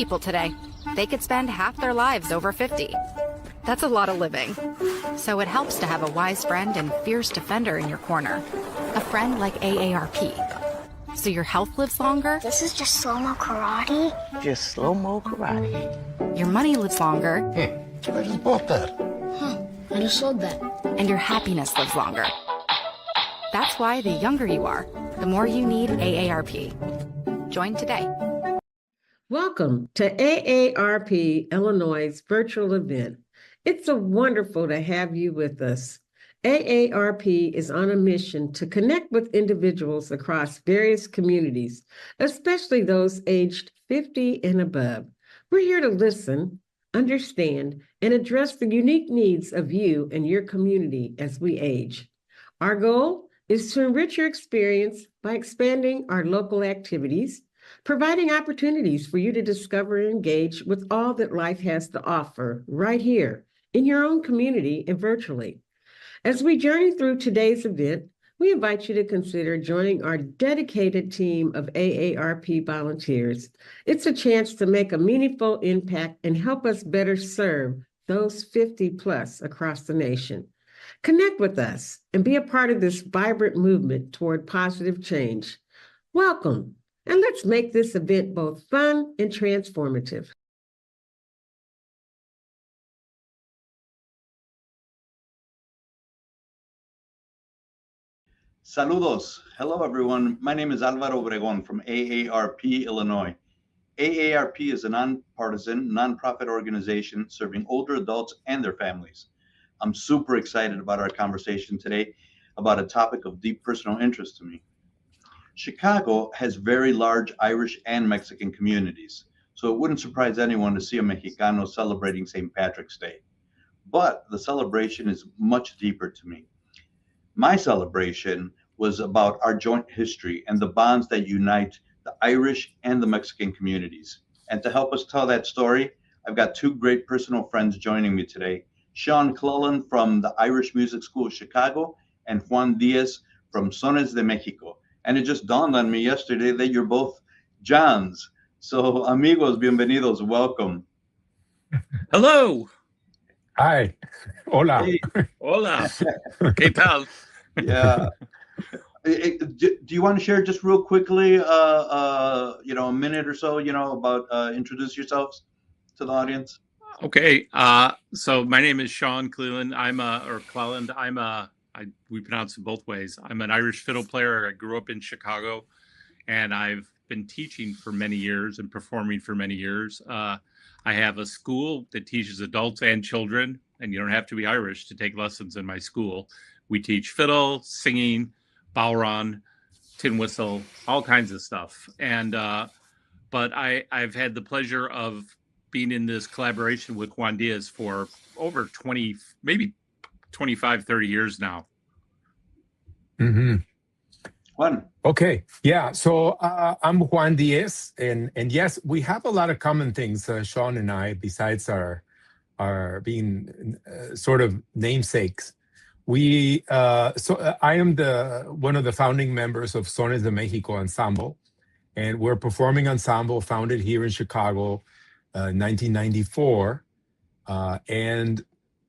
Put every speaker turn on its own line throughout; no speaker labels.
people today. They could spend half their lives over 50. That's a lot of living. So it helps to have a wise friend and fierce defender in your corner. A friend like AARP. So your health lives longer.
This is just slow-mo karate?
Just slow-mo karate.
Your money lives longer.
I just bought that.
I just sold that.
And your happiness lives longer. That's why the younger you are, the more you need AARP. Join today.
Welcome to AARP Illinois' virtual event. It's so wonderful to have you with us. AARP is on a mission to connect with individuals across various communities, especially those aged 50 and above. We're here to listen, understand, and address the unique needs of you and your community as we age. Our goal is to enrich your experience by expanding our local activities, providing opportunities for you to discover and engage with all that life has to offer right here in your own community and virtually. As we journey through today's event, we invite you to consider joining our dedicated team of AARP volunteers. It's a chance to make a meaningful impact and help us better serve those 50 plus across the nation. Connect with us and be a part of this vibrant movement toward positive change. Welcome, and let's make this event both fun and transformative.
Saludos. Hello, everyone. My name is Alvaro Obregon from AARP Illinois. AARP is a nonpartisan, nonprofit organization serving older adults and their families. I'm super excited about our conversation today about a topic of deep personal interest to me. Chicago has very large Irish and Mexican communities, so it wouldn't surprise anyone to see a Mexicano celebrating St. Patrick's Day. But the celebration is much deeper to me. My celebration was about our joint history and the bonds that unite the Irish and the Mexican communities. And to help us tell that story, I've got two great personal friends joining me today, Sean Cleland from the Irish Music School of Chicago and Juan Dies from Sones de Mexico. And it just dawned on me yesterday that you're both Johns. So amigos, bienvenidos, welcome.
Hello.
Hi. Hola.
Hey.
Hola. ¿Qué tal?
Yeah. Do you want to share just real quickly, a minute or so, about introduce yourselves to the audience?
Okay. So my name is Sean Cleland. Cleland. We pronounce it both ways. I'm an Irish fiddle player. I grew up in Chicago, and I've been teaching for many years and performing for many years. I have a school that teaches adults and children, and you don't have to be Irish to take lessons in my school. We teach fiddle, singing, bowron, tin whistle, all kinds of stuff. And but I've had the pleasure of being in this collaboration with Juan Dies for over 20, maybe 25, 30 years now.
Mm-hmm.
Juan.
Okay. Yeah. So I'm Juan Dies, and yes, we have a lot of common things, Sean and I, besides our being sort of namesakes. I am one of the founding members of Sones de Mexico Ensemble, and we're a performing ensemble founded here in Chicago, 1994, and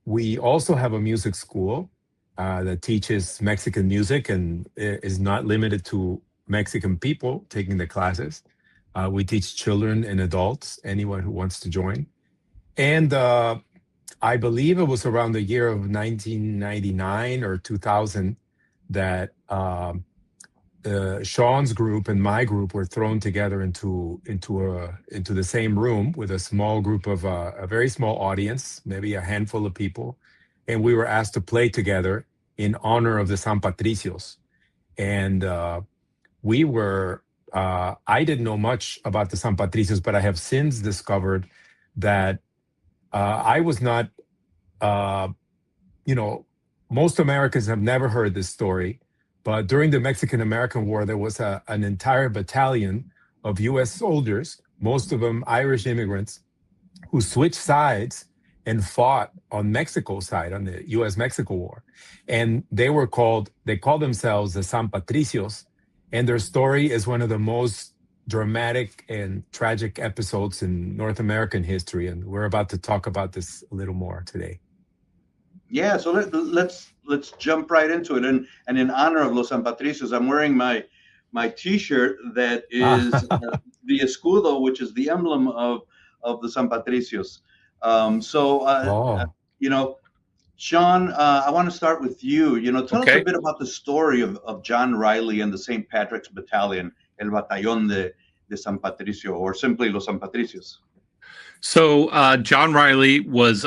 we also have a music school that teaches Mexican music and is not limited to Mexican people taking the classes. We teach children and adults, anyone who wants to join. And I believe it was around the year of 1999 or 2000 that Sean's group and my group were thrown together into the same room with a small group of a very small audience, maybe a handful of people, and we were asked to play together in honor of the San Patricios. And I didn't know much about the San Patricios, but I have since discovered that I was not, most Americans have never heard this story, but during the Mexican-American War, there was an entire battalion of U.S. soldiers, most of them Irish immigrants, who switched sides and fought on Mexico's side, on the U.S.-Mexico War. And they called themselves the San Patricios, and their story is one of the most dramatic and tragic episodes in North American history, and we're about to talk about this a little more today.
Yeah, so let's jump right into it. And in honor of Los San Patricios, I'm wearing my T-shirt that is the escudo, which is the emblem of the San Patricios. You know, Sean, I want to start with you. You know, tell us a bit about the story of John Riley and the St. Patrick's Battalion, El Batallón de San Patricio, or simply Los San Patricios.
So John Riley was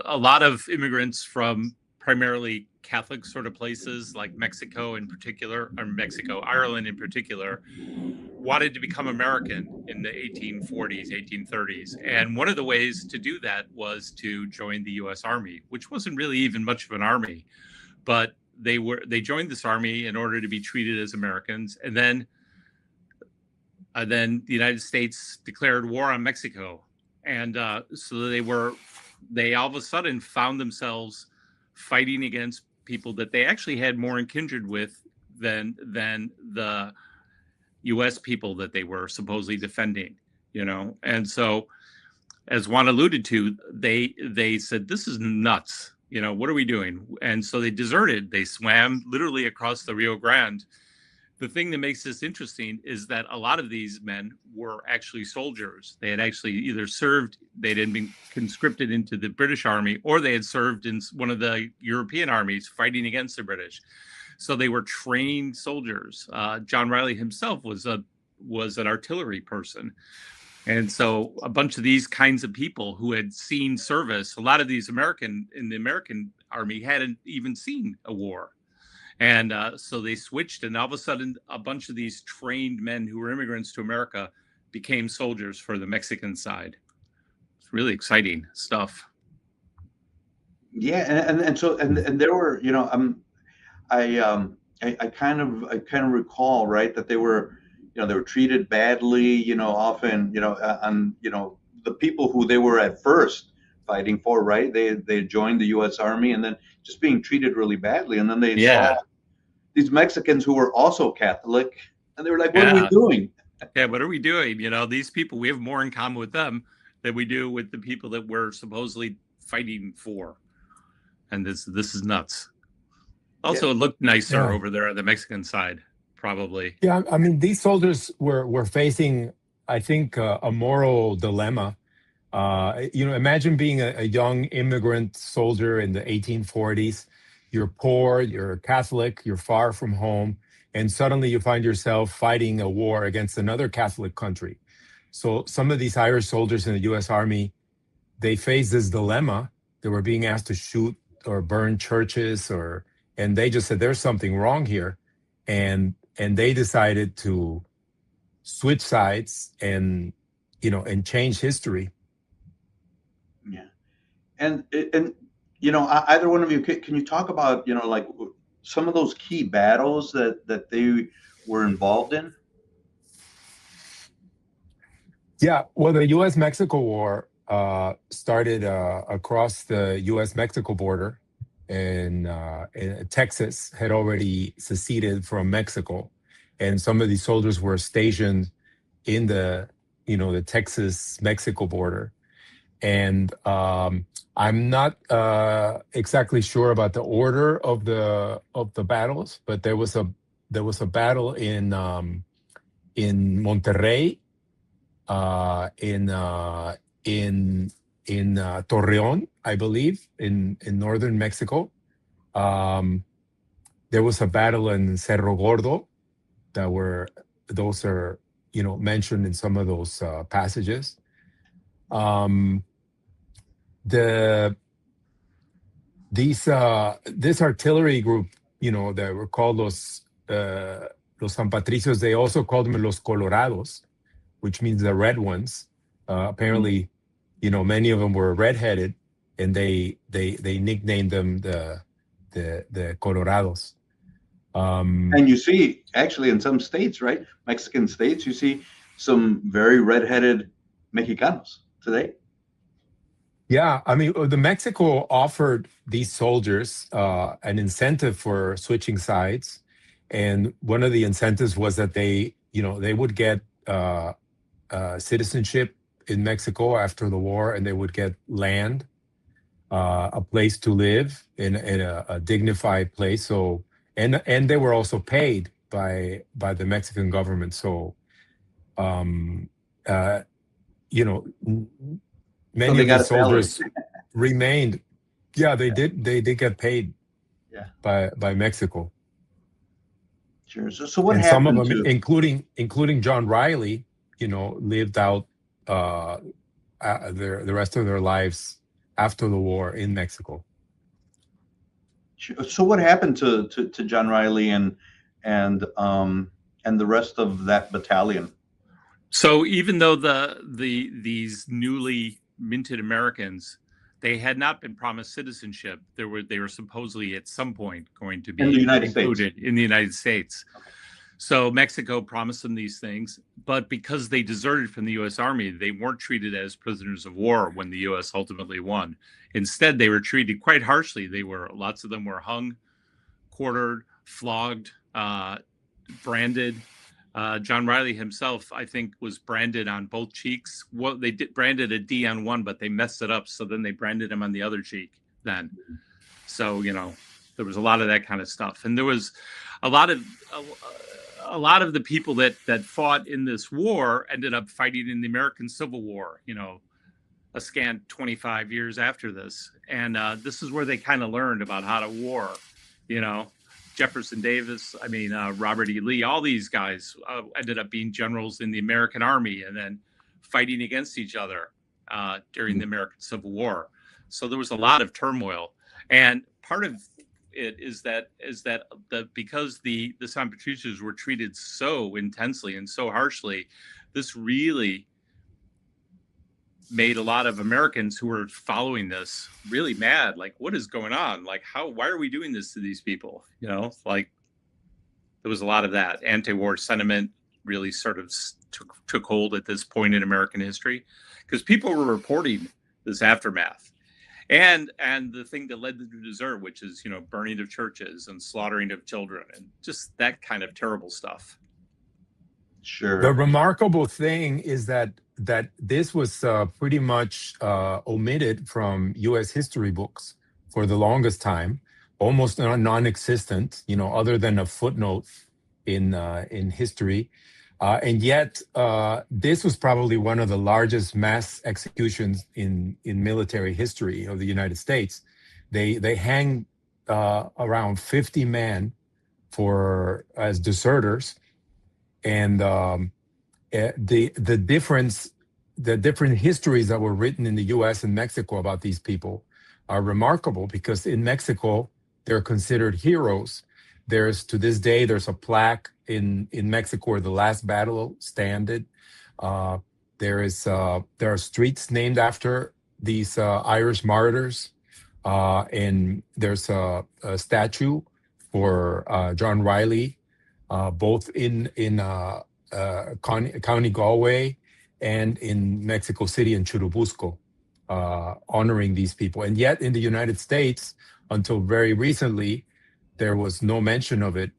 a lot of immigrants from primarily Catholic sort of places like Mexico in particular, or Ireland in particular, wanted to become American in the 1840s, 1830s. And one of the ways to do that was to join the U.S. Army, which wasn't really even much of an army, but they joined this army in order to be treated as Americans. And then the United States declared war on Mexico. And so they all of a sudden found themselves fighting against people that they actually had more in kindred with than the U.S. people that they were supposedly defending, you know. And so, as Juan alluded to, they said, this is nuts, you know, what are we doing? And so they deserted. They swam literally across the Rio Grande. The thing that makes this interesting is that a lot of these men were actually soldiers. They had actually either served, they'd been conscripted into the British Army, or they had served in one of the European armies fighting against the British. So they were trained soldiers. John Riley himself was an artillery person. And so a bunch of these kinds of people who had seen service, a lot of these in the American Army hadn't even seen a war. And so they switched, and all of a sudden, a bunch of these trained men who were immigrants to America became soldiers for the Mexican side. It's really exciting stuff.
Yeah, and so there were, you know, I kind of recall, right, that they were treated badly, you know, often, you know, the people who they were at first fighting for, right? They joined the U.S. Army and then just being treated really badly, and then they saw these Mexicans who were also Catholic, and they were like, what are we doing?
Yeah, what are we doing? You know, these people, we have more in common with them than we do with the people that we're supposedly fighting for. And this is nuts. Also, it looked nicer over there on the Mexican side, probably.
Yeah, I mean, these soldiers were facing, I think, a moral dilemma. You know, imagine being a young immigrant soldier in the 1840s. You're poor, you're Catholic, you're far from home, and suddenly you find yourself fighting a war against another Catholic country. So some of these Irish soldiers in the U.S. Army, they faced this dilemma. They were being asked to shoot or burn churches, and they just said, there's something wrong here. And they decided to switch sides and change history.
Yeah. And you know, either one of you, can you talk about, you know, like some of those key battles that they were involved in?
Yeah, well, the U.S.-Mexico War started across the U.S.-Mexico border, and Texas had already seceded from Mexico, and some of these soldiers were stationed in the Texas-Mexico border. And I'm not exactly sure about the order of the battles, but there was a battle in Monterrey, in Torreon, I believe, in northern Mexico. There was a battle in Cerro Gordo. Those are mentioned in some of those passages. This artillery group, that were called Los San Patricios, they also called them Los Colorados, which means the red ones. Apparently, many of them were redheaded, and they nicknamed them the Colorados.
And you see, actually, in some states, right, Mexican states, you see some very redheaded Mexicanos today.
Yeah, I mean, the Mexico offered these soldiers an incentive for switching sides, and one of the incentives was that they would get citizenship in Mexico after the war, and they would get land, a place to live in a dignified place. So, and they were also paid by the Mexican government. So, you know, many
they
of
got
the
a salary.
soldiers remained. Yeah, they did. They did get paid.
Yeah.
By Mexico.
Sure. So what
And
happened
some of them,
to
including John Riley, you know, lived out the rest of their lives after the war in Mexico.
So what happened to John Riley and the rest of that battalion?
So even though these newly minted Americans, they had not been promised citizenship, they were supposedly at some point going to be
In the United
included
States.
in the United States. So Mexico promised them these things, but because they deserted from the U.S. Army, they weren't treated as prisoners of war when the U.S. ultimately won. Instead, they were treated quite harshly. Lots of them were hung, quartered, flogged, branded. John Riley himself, I think, was branded on both cheeks. Well, they branded a D on one, but they messed it up. So then they branded him on the other cheek then. So, you know, there was a lot of that kind of stuff. And there was a lot of the people that fought in this war ended up fighting in the American Civil War, you know, a scant 25 years after this. And this is where they kind of learned about how to war, you know. Jefferson Davis, Robert E. Lee, all these guys ended up being generals in the American Army and then fighting against each other during the American Civil War. So there was a lot of turmoil. And part of it is that because the San Patricios were treated so intensely and so harshly, this really made a lot of Americans who were following this really mad. Like, what is going on? Like, why are we doing this to these people? You know, like there was a lot of that anti-war sentiment really sort of took hold at this point in American history because people were reporting this aftermath and the thing that led them to desert, which is, you know, burning of churches and slaughtering of children and just that kind of terrible stuff.
Sure.
The remarkable thing is that this was pretty much omitted from U.S. history books for the longest time, almost non-existent, you know, other than a footnote in history. And yet, this was probably one of the largest mass executions in military history of the United States. They hang around 50 men as deserters. And the different histories that were written in the U.S. and Mexico about these people are remarkable because in Mexico they're considered heroes. To this day there's a plaque in Mexico where the last battle standed. There are streets named after these Irish martyrs, and there's a statue for John Riley. Both in County Galway and in Mexico City and Churubusco, honoring these people. And yet in the United States, until very recently, there was no mention of it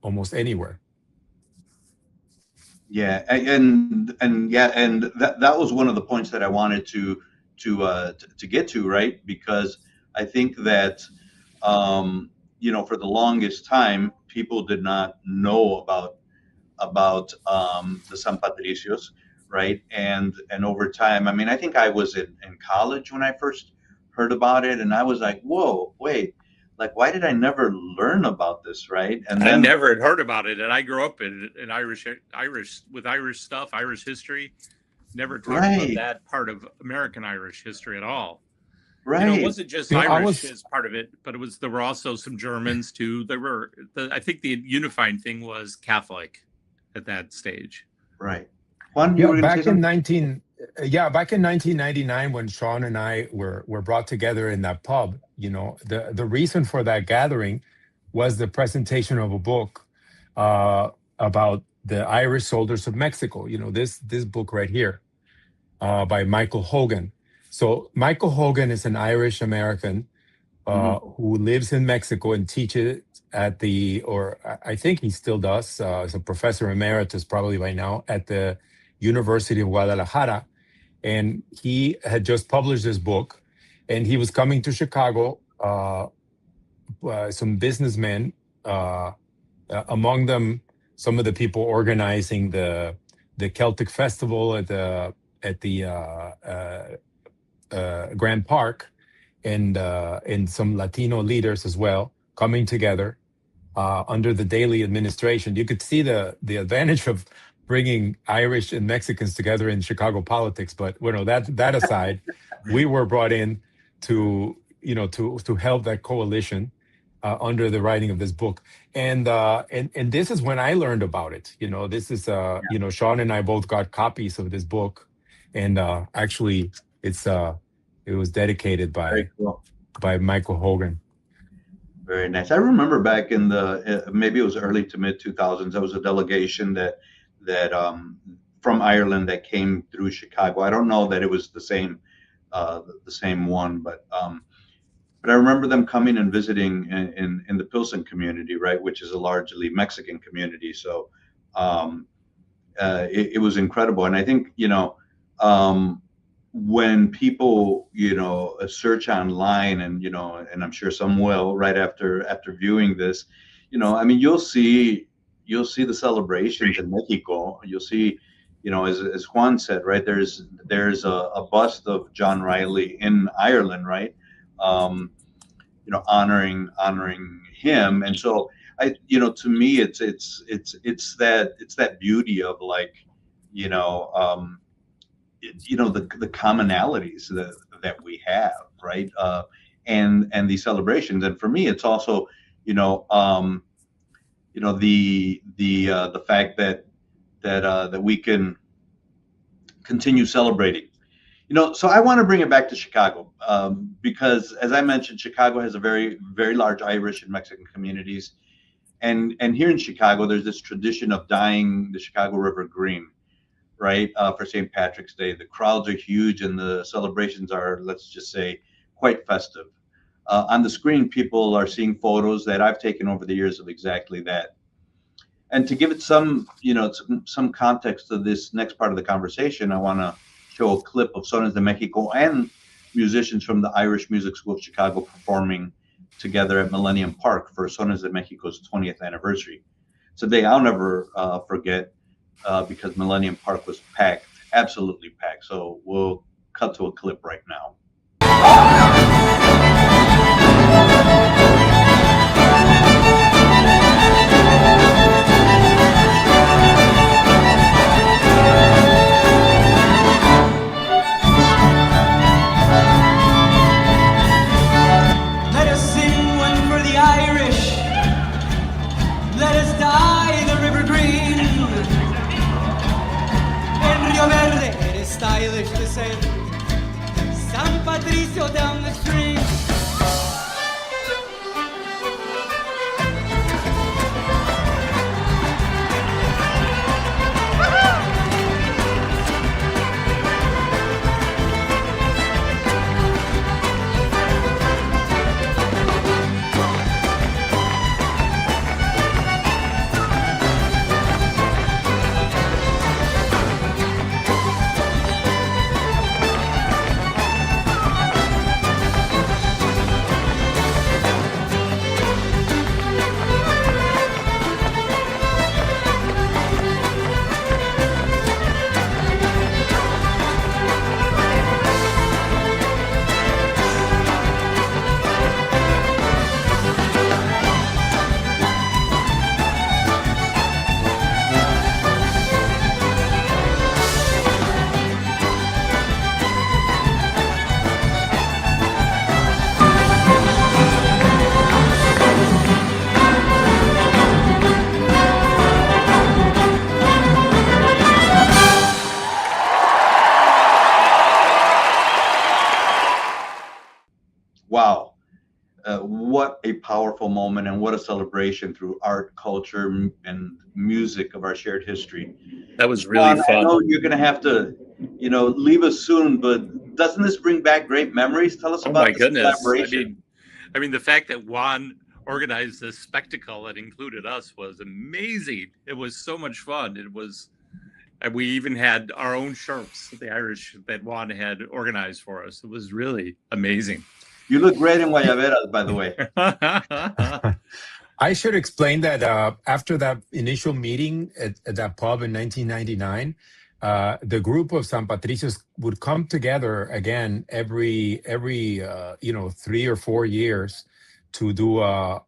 almost anywhere.
Yeah, and that was one of the points that I wanted to get to, right? Because I think that you know, for the longest time, people did not know about the San Patricios, right? And over time, I mean, I think I was in college when I first heard about it, and I was like, whoa, wait, like, why did I never learn about this, right? And then
I never had heard about it, and I grew up in Irish stuff, Irish history. Never talked about that part of American Irish history at all.
Right.
You know, it wasn't just Irish as part of it, but there were also some Germans too. I think the unifying thing was Catholic at that stage.
Right. Juan,
back in 1999, when Sean and I were brought together in that pub, you know, the reason for that gathering was the presentation of a book about the Irish soldiers of Mexico. You know, this book right here by Michael Hogan. So Michael Hogan is an Irish American who lives in Mexico and teaches at the, or I think he still does, as a professor emeritus probably by now at the University of Guadalajara. And he had just published this book, and he was coming to Chicago. Some businessmen, among them, some of the people organizing the Celtic Festival at the Grand Park, and some Latino leaders as well, coming together under the Daley administration. You could see the advantage of bringing Irish and Mexicans together in Chicago politics. But that aside, we were brought in to help that coalition under the writing of this book. And this is when I learned about it. This is Sean and I both got copies of this book, and actually it was dedicated by Michael Hogan.
Very nice. I remember back in maybe it was early to mid 2000s, there was a delegation that from Ireland that came through Chicago. I don't know that it was the same one, but I remember them coming and visiting in the Pilsen community, right, which is a largely Mexican community. So it was incredible, and I think when people search online, and I'm sure some will right after viewing this, you'll see the celebrations in Mexico. You'll see, as Juan said, right, there's a bust of John Riley in Ireland, right, honoring him. And so to me it's that beauty of the commonalities that we have, right, and these celebrations. And for me, it's also the fact that we can continue celebrating. So I want to bring it back to Chicago, because, as I mentioned, Chicago has a very, very large Irish and Mexican communities, and here in Chicago, there's this tradition of dyeing the Chicago River green, right, for St. Patrick's Day. The crowds are huge, and the celebrations are, let's just say, quite festive. On the screen, people are seeing photos that I've taken over the years of exactly that. And to give it some context to this next part of the conversation, I want to show a clip of Sones de Mexico and musicians from the Irish Music School of Chicago performing together at Millennium Park for Sones de Mexico's 20th anniversary. It's a day I'll never forget, because Millennium Park was packed, absolutely packed. So we'll cut to a clip right now.
Let us sing one for the Irish. Let us dye the river green. En Rio Verde, it is stylish to send San Patricio down the stream.
Wow. What a powerful moment, and what a celebration through art, culture, and music of our shared history.
That was really fun.
I know you're going to have to, leave us soon, but doesn't this bring back great memories? Tell us about
Oh my
this
goodness.
collaboration.
I mean, the fact that Juan organize this spectacle that included us was amazing. It was so much fun. And we even had our own sharps, the Irish that Juan had organized for us. It was really amazing.
You look great in Guayaberas, by the way.
I should explain that after that initial meeting at that pub in 1999, the group of San Patricios would come together again every 3 or 4 years to do a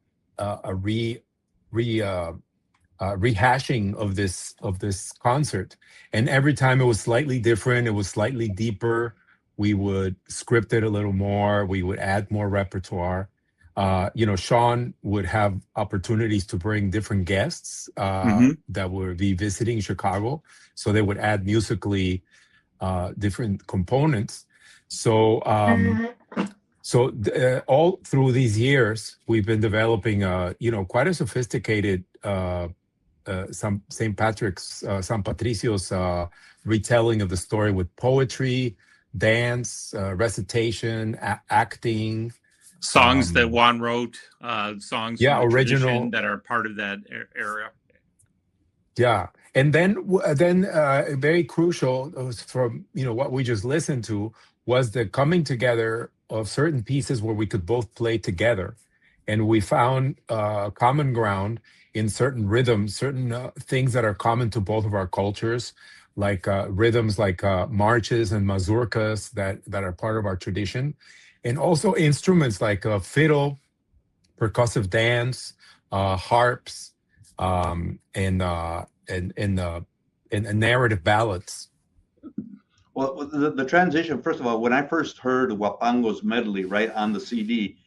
rehashing of this concert. And every time it was slightly different, it was slightly deeper. We would script it a little more. We would add more repertoire. Sean would have opportunities to bring different guests that would be visiting Chicago. So they would add musically different components. So all through these years, we've been developing, quite a sophisticated St. Patrick's, San Patricios retelling of the story with poetry, dance, recitation, acting.
Songs that Juan wrote, songs from the
original
tradition that are part of that era.
Yeah, and then very crucial was from what we just listened to was the coming together of certain pieces where we could both play together, and we found common ground in certain rhythms, certain things that are common to both of our cultures, like rhythms like marches and mazurkas that are part of our tradition. And also instruments like fiddle, percussive dance, harps, and narrative ballads.
Well, the transition, first of all, when I first heard Huapango's medley right on the CD,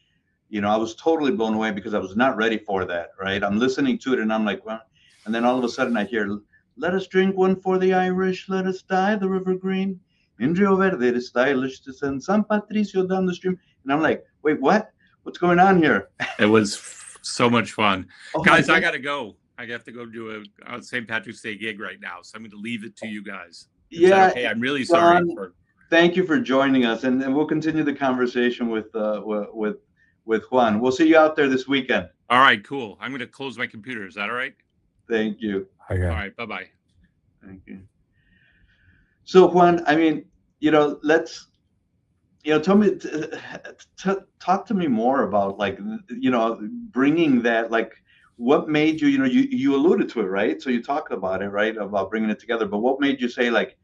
I was totally blown away because I was not ready for that, right? I'm listening to it and I'm like, well, and then all of a sudden I hear, let us drink one for the Irish, let us dye the river green. In Rio Verde, it is stylish to send San Patricio down the stream. And I'm like, wait, what? What's going on here?
It was so much fun. Guys, I got to go. I have to go do a St. Patrick's Day gig right now. So I'm going to leave it to you guys. Okay, I'm really sorry.
Thank you for joining us. And we'll continue the conversation with Juan. We'll see you out there this weekend.
All right, cool. I'm going to close my computer. Is that all right?
Thank you.
Okay.
All right, bye-bye.
Thank you. So Juan, I mean, let's, tell me, talk to me more about bringing that, like, what made you, you alluded to it, right? So you talked about it, right? About bringing it together, but what made you say like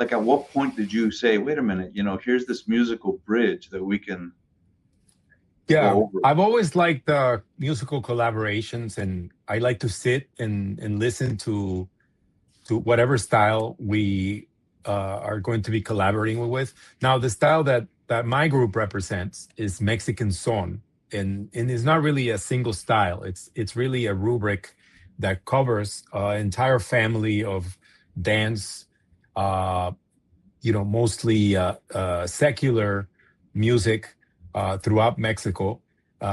at what point did you say, wait a minute, here's this musical bridge that we can
go over? I've always liked musical collaborations, and I like to sit and listen to whatever style we are going to be collaborating with. Now, the style that my group represents is Mexican son, and it's not really a single style. It's really a rubric that covers an entire family of dance, mostly secular music throughout Mexico,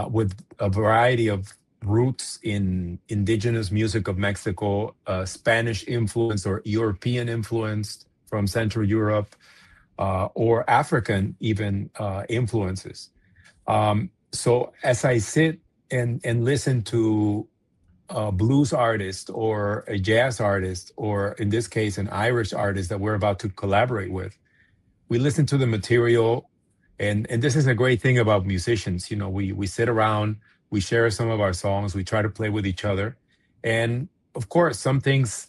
with a variety of roots in indigenous music of Mexico, Spanish influence or European influence from Central Europe, or African even influences. So as I sit and listen to a blues artist or a jazz artist, or in this case, an Irish artist that we're about to collaborate with, we listen to the material. And this is a great thing about musicians. We sit around, we share some of our songs, we try to play with each other. And of course, some things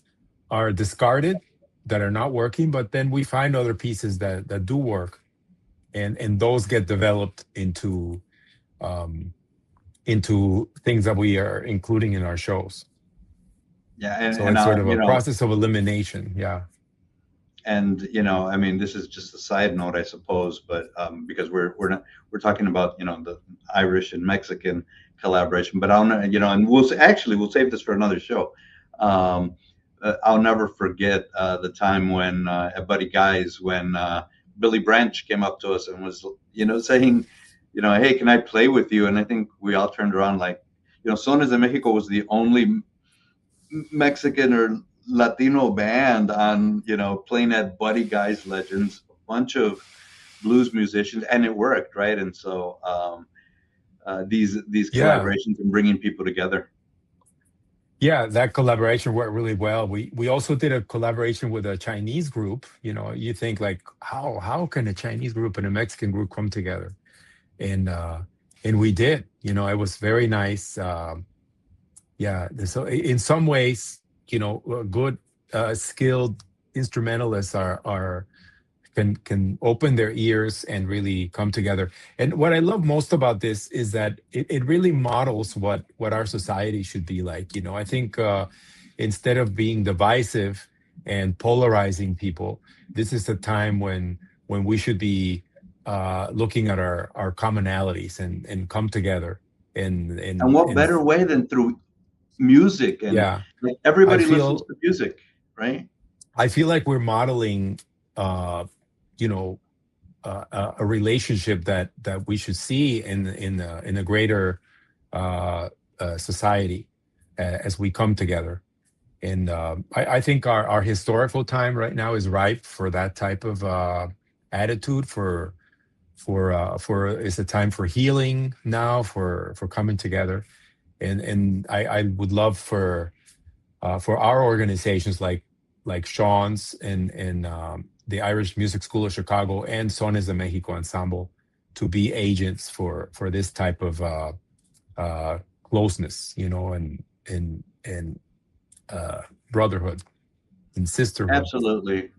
are discarded that are not working, but then we find other pieces that do work. And those get developed into things that we are including in our shows.
Yeah. And
it's sort of a process of elimination. Yeah.
And, I mean, this is just a side note, I suppose, but because we're talking about, the Irish and Mexican collaboration, but and we'll save this for another show. I'll never forget the time when at Buddy Guy's, when Billy Branch came up to us and was, saying, hey, can I play with you? And I think we all turned around like, Sones de Mexico was the only Mexican or Latino band on, playing at Buddy Guy's Legends, a bunch of blues musicians, and it worked, right? And so these
Yeah.
collaborations and bringing people together.
Yeah, that collaboration worked really well. We also did a collaboration with a Chinese group. You know, you think like, how can a Chinese group and a Mexican group come together? And we did. You know, it was very nice. Yeah. So in some ways, you know, good skilled instrumentalists can open their ears and really come together. And what I love most about this is that it really models what our society should be like. You know, I think instead of being divisive and polarizing people, this is a time when we should be looking at our commonalities and come together. And
what better way than through music? And
yeah,
like everybody
feel-
listens to music, right?
I feel like we're modeling you know, a relationship that we should see in a greater society as we come together. And I think our historical time right now is ripe for that type of attitude. For it's a time for healing now, for coming together. And I would love for our organizations like Sean's and the Irish Music School of Chicago and Sones de Mexico Ensemble to be agents for this type of closeness, you know, and brotherhood and sisterhood.
Absolutely.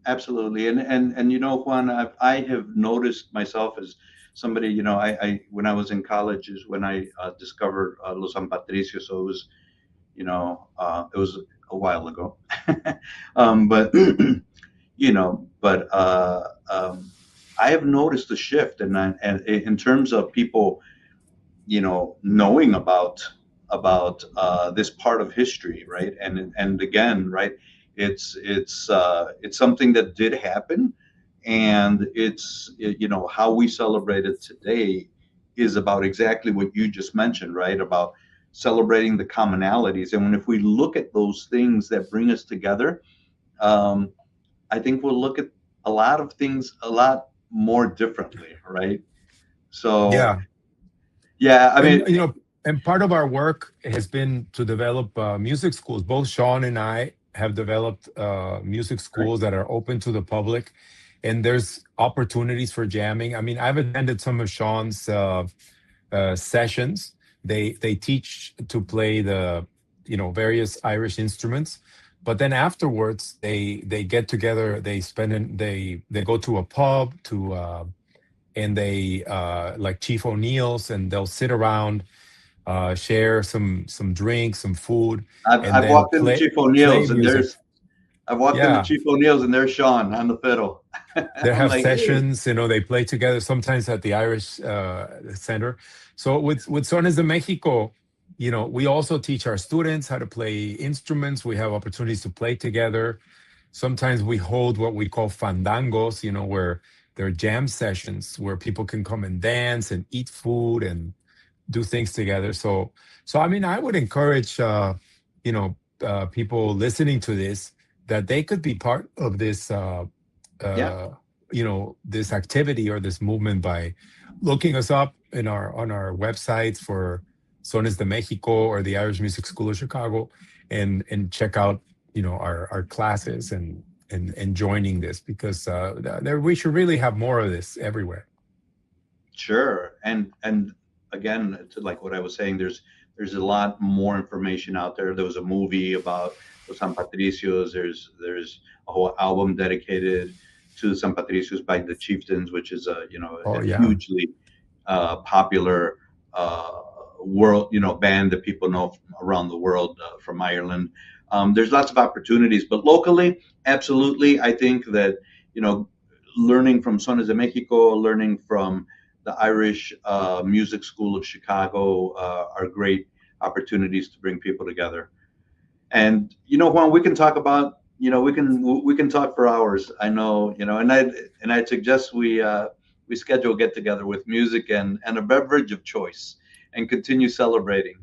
And you know, Juan, I have noticed myself as somebody, you know, I when I was in college is when I discovered Los San Patricios. So it was, you know, it was a while ago. But you know, but I have noticed a shift, and in terms of people, you know, knowing about this part of history, right? And again, right? It's something that did happen, and you know, how we celebrate it today is about exactly what you just mentioned, right? About celebrating the commonalities, and if we look at those things that bring us together, I think we'll look at a lot of things a lot more differently, right? So yeah, I mean,
you know, and part of our work has been to develop music schools. Both Sean and I have developed music schools that are open to the public, and there's opportunities for jamming. I mean, I've attended some of Sean's sessions. They teach to play the, you know, various Irish instruments. But then afterwards, they get together. They go to a pub and they like Chief O'Neill's, and they'll sit around, share some drinks, some food.
I've walked into Chief O'Neill's, and there's Sean on the fiddle.
They have sessions, you know, they play together sometimes at the Irish Center. So with Sones de Mexico, you know, we also teach our students how to play instruments. We have opportunities to play together. Sometimes we hold what we call fandangos, you know, where there are jam sessions where people can come and dance and eat food and do things together. So I mean, I would encourage, you know, people listening to this, that they could be part of this, you know, this activity or this movement by looking us up on our websites for Sones de Mexico or the Irish Music School of Chicago, and check out, you know, our classes and joining this, because we should really have more of this everywhere.
Sure. And again, to like what I was saying, there's a lot more information out there. There was a movie about the San Patricios. There's a whole album dedicated to the San Patricios by the Chieftains, which is a hugely popular world, you know, band that people know from around the world, from Ireland. There's lots of opportunities, but locally, absolutely, I think that, you know, learning from Sones de Mexico, learning from the Irish Music School of Chicago are great opportunities to bring people together. And, you know, Juan, we can talk about, you know, we can talk for hours. I know, you know, and I'd suggest we schedule a get together with music and a beverage of choice, and continue celebrating.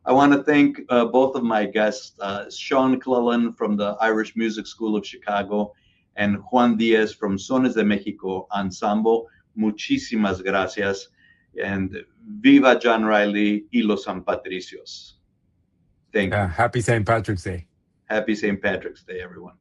I want to thank both of my guests, Sean Cleland from the Irish Music School of Chicago and Juan Dies from Sones de Mexico Ensemble. Muchísimas gracias. And Viva John Riley y los San Patricios. Thank you.
Happy St. Patrick's Day.
Happy St. Patrick's Day, everyone.